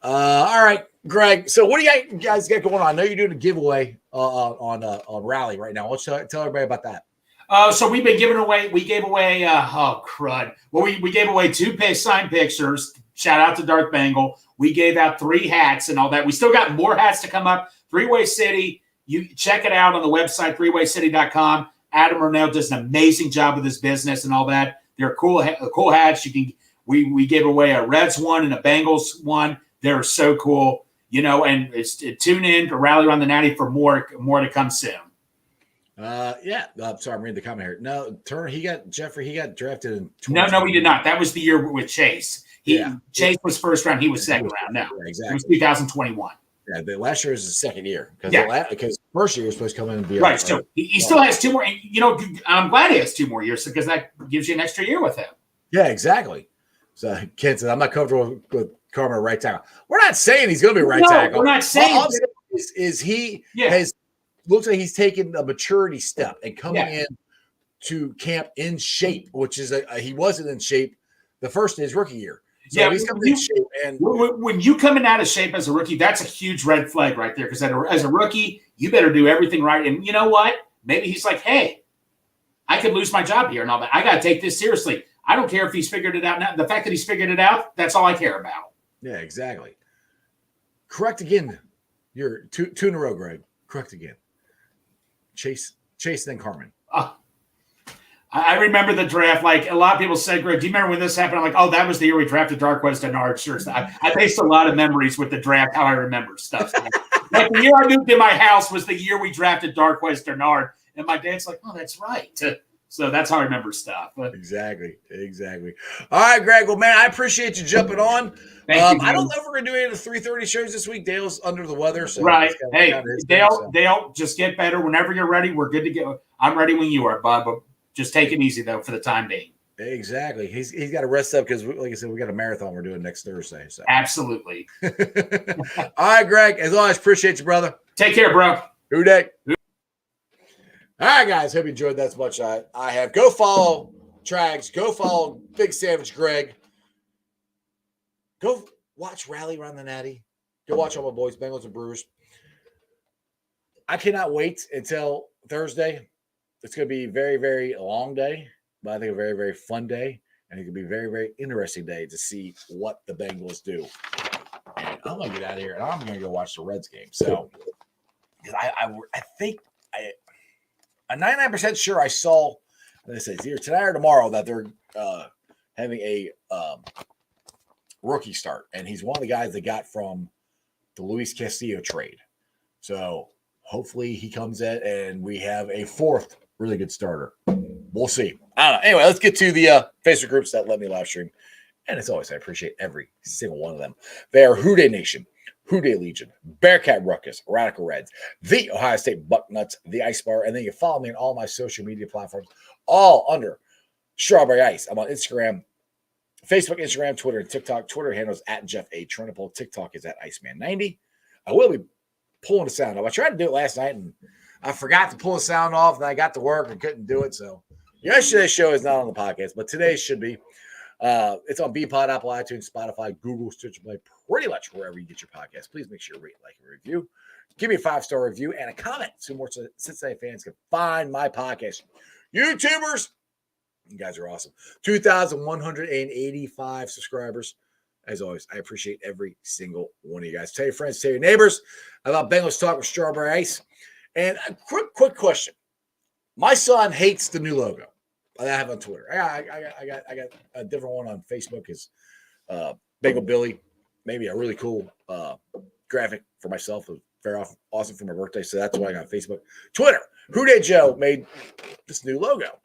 All right, Greg. So what do you guys got going on? I know you're doing a giveaway on Rally right now. Let's tell everybody about that. So we've been giving away. We gave away. Crud. Well, we gave away 2 signed pictures. Shout out to Darth Bengal. We gave out 3 hats and all that. We still got more hats to come up. 3-Way City. You check it out on the website 3waycity.com. Adam Renault does an amazing job with this business and all that. They're cool hats. We gave away a Reds one and a Bengals one. They're so cool, and tune in to Rally Around the Natty for more to come soon. Sorry, I'm reading the comment here. No, Turner, he got drafted in. No, he did not. That was the year with Chase. Chase was first round. He was second round. No, exactly. It was 2021. Yeah, the last year was the second year because first year was supposed to come in and be right. So he still has 2 more. I'm glad he has 2 more years because that gives you an extra year with him. Yeah, exactly. So Kent said, I'm not comfortable with Carman right tackle. We're not saying he's going to be right tackle. We're not saying all I'm saying is he looks like he's taken a maturity step and coming in to camp in shape, which is he wasn't in shape the first in his rookie year. So he's coming in shape. And when you come in out of shape as a rookie, that's a huge red flag right there. Because as a rookie, you better do everything right. And you know what? Maybe he's like, hey, I could lose my job here and all that. I got to take this seriously. I don't care if he's figured it out now. The fact that he's figured it out, that's all I care about. Yeah, exactly. Correct again. You're two in a row, Greg. Correct again. Chase, then Carman. I remember the draft. Like a lot of people said, Greg, do you remember when this happened? I'm like, oh, that was the year we drafted Darqueze Dennard. Sure. I based a lot of memories with the draft, how I remember stuff. Like the year I moved in my house was the year we drafted Darqueze Dennard. And my dad's like, oh, that's right. So that's how I remember stuff. But Exactly. All right, Greg. Well, man, I appreciate you jumping on. Thank you, I don't know if we're going to do any of the 3:30 shows this week. Dale's under the weather. So right. Hey, Dale, Dale, just get better. Whenever you're ready, we're good to go. I'm ready when you are, Bob. But just take it easy, though, for the time being. Exactly. He's got to rest up because, like I said, we got a marathon we're doing next Thursday. So. Absolutely. All right, Greg. As always, appreciate you, brother. Take care, bro. Who day? All right, guys. Hope you enjoyed that as much as I have. Go follow Trags. Go follow Big Savage Greg. Go watch Rally Around the Natty. Go watch all my boys, Bengals and Brewers. I cannot wait until Thursday. It's going to be a very, very long day, but I think a very, very fun day. And it could be a very, very interesting day to see what the Bengals do. And I'm going to get out of here, and I'm going to go watch the Reds game. So I think I'm 99% sure I saw, like I said, it's either tonight or tomorrow that they're having a rookie start. And he's one of the guys they got from the Luis Castillo trade. So hopefully he comes in and we have a fourth really good starter. We'll see. I don't know. Anyway, let's get to the Facebook groups that let me live stream. And as always, I appreciate every single one of them. They are Who Day Nation, Who Day Legion, Bearcat Ruckus, Radical Reds, the Ohio State Bucknuts, the Ice Bar, and then you can follow me on all my social media platforms, all under Strawberry Ice. I'm on Instagram, Facebook, Instagram, Twitter, and TikTok. Twitter handles at Jeff A. Trinipole. TikTok is at Iceman90. I will be pulling the sound off. I tried to do it last night, and I forgot to pull the sound off, and I got to work and couldn't do it. So yesterday's show is not on the podcast, but today's should be. It's on Beanpod, Apple, iTunes, Spotify, Google, Stitcher Play, pretty much wherever you get your podcast. Please make sure you rate, like, and review. Give me a 5-star review and a comment so more Cincinnati fans can find my podcast. YouTubers, you guys are awesome. 2,185 subscribers. As always, I appreciate every single one of you guys. Tell your friends, tell your neighbors about Bengals Talk with Strawberry Ice. And a quick question. My son hates the new logo that I have on Twitter. I got a different one on Facebook. Is Bagel Billy, maybe a really cool graphic for myself. It was very awesome for my birthday, so that's why I got on Facebook. Twitter, Who Day Joe made this new logo.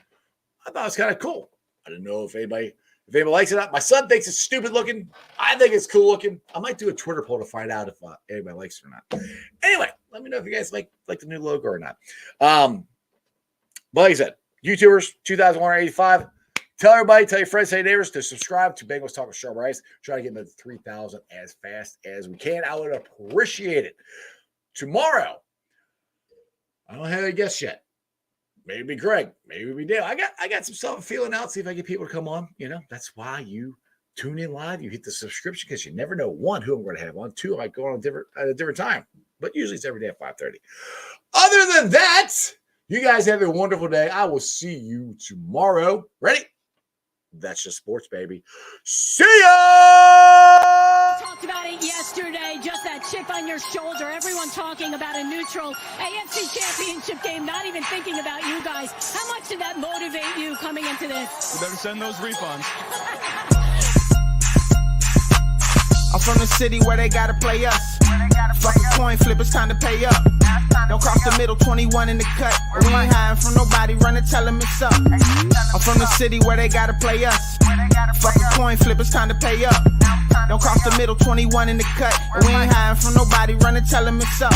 I thought it was kind of cool. I didn't know if anybody likes it or not. My son thinks it's stupid looking. I think it's cool looking. I might do a Twitter poll to find out if anybody likes it or not. Anyway, let me know if you guys like the new logo or not. But like I said, YouTubers, 2,185. Tell everybody, tell your friends, tell your neighbors to subscribe to Bengals Talk with Strawberry Ice. Try to get them to 3,000 as fast as we can. I would appreciate it. Tomorrow, I don't have a guest yet. Maybe it'll be Greg. Maybe it'll be Dale. I got some stuff feeling out. See if I get people to come on. You know, that's why you tune in live. You hit the subscription because you never know, one, who I'm going to have on. Two, I might go on at a different time. But usually it's every day at 5:30. Other than that, you guys have a wonderful day. I will see you tomorrow. Ready? That's just sports, baby. See ya! Talked about it yesterday, just that chip on your shoulder. Everyone talking about a neutral AFC championship game, not even thinking about you guys. How much did that motivate you coming into this? You better send those refunds. I'm from the city where they gotta play us. Fuck a coin flip, it's time to pay up. Don't cross the middle, 21 in the cut. We ain't hiding from nobody, run and tell them it's up. I'm from the city where they gotta play us. Fuck a coin flip, it's time to pay up. Don't cross the middle, 21 in the cut. We ain't hiding from nobody, run and tell them it's up.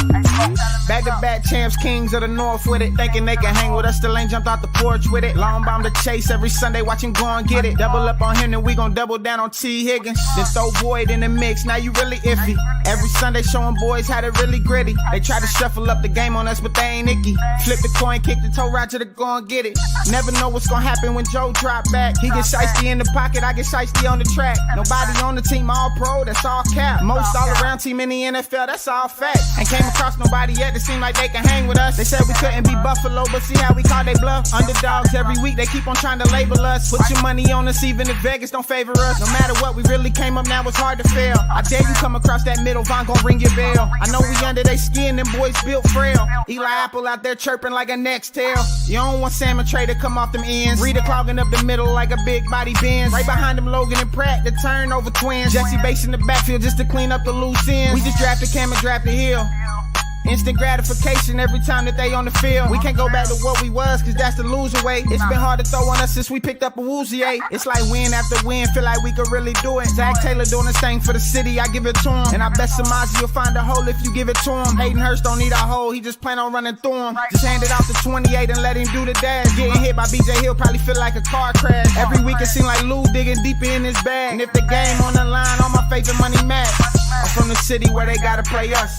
Back-to-back champs, kings of the north with it. Thinking they can hang with us, still ain't jumped out the porch with it. Long bomb to chase every Sunday, watch him go and get it. Double up on him, then we gon' double down on T. Higgins. Then throw Boyd in the mix, now you really iffy. Every Sunday showing boys how to really gritty. They try to shuffle up the game on us, but they ain't icky. Flip the coin, kick the toe right to the go and get it. Never know what's gonna happen when Joe drop back. He get shiesty in the pocket, I get shiesty on the track. Nobody on the team team all pro, that's all cap. Most all around team in the NFL, that's all fact. Ain't came across nobody yet that seem like they can hang with us. They said we couldn't be Buffalo, but see how we call they bluff. Underdogs every week, they keep on trying to label us. Put your money on us, even if Vegas don't favor us. No matter what, we really came up, now it's hard to fail. I dare you come across that middle, Von gon' ring your bell. I know we under they skin, them boys built frail. Eli Apple out there chirping like a next tail. You don't want Salmon Trey to come off them ends. Reader clogging up the middle like a big body Benz. Right behind them Logan and Pratt, the turnover twins. Jesse Bates in the backfield just to clean up the loose ends. We just drafted Cam and drafted Hill. Instant gratification every time that they on the field. We can't go back to what we was, cause that's the loser way. It's been hard to throw on us since we picked up a Woozy. It's like win after win, feel like we could really do it. Zach Taylor doing the same for the city, I give it to him. And I bet Samaji will find a hole if you give it to him. Hayden Hurst don't need a hole, he just plan on running through him. Just hand it off to 28 and let him do the dash. Getting hit by BJ Hill probably feel like a car crash. Every week it seem like Lou digging deeper in his bag. And if the game on the line, all my favorite money match. I'm from the city where they gotta play us.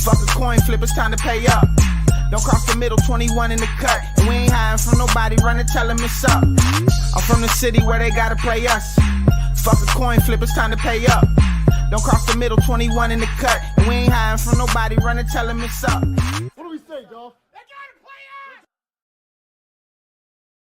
Fuck a coin flip, it's time to pay up. Don't cross the middle, 21 in the cut. And we ain't hiding from nobody, run and tell them it's up. I'm from the city where they gotta play us. Fuck a coin flip, it's time to pay up. Don't cross the middle, 21 in the cut. And we ain't hiding from nobody, run and tell them it's up.